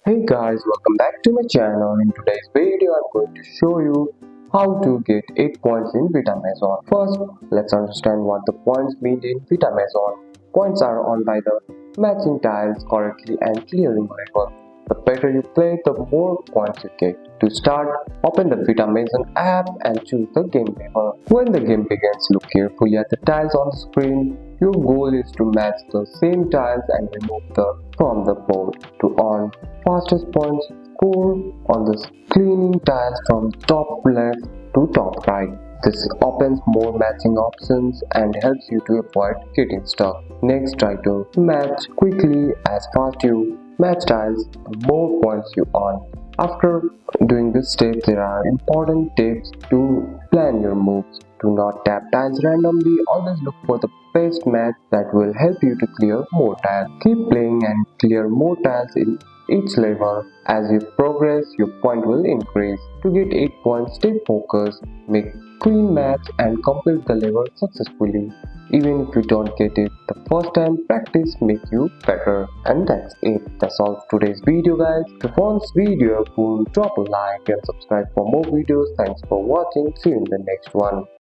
Hey guys, welcome back to my channel. In today's video, I'm going to show you how to get 8 points in Vita Mahjong. First, let's understand what the points mean in Vita Mahjong. Points are earned by the matching tiles correctly and clearing level. The better you play, the more points you get. To start, open the Vita Mahjong app and choose the game level. When the game begins, look carefully at the tiles on the screen. Your goal is to match the same tiles and remove them from the board. To earn fastest points, score on the cleaning tiles from top left to top right. This opens more matching options and helps you to avoid getting stuck. Next, try to match quickly. As fast you match tiles, the more points you earn. After doing this step, there are important tips to plan your moves. Do not tap tiles randomly. Always look for the best match that will help you to clear more tiles. Keep playing and clear more tiles in each level. As you progress, your point will increase. To get 8 points, stay focused, make clean match and complete the level successfully. Even if you don't get it the first time, practice make you better. And that's it. That's all for today's video, guys. If you found this video helpful, drop a like and subscribe for more videos. Thanks for watching. See you in the next one.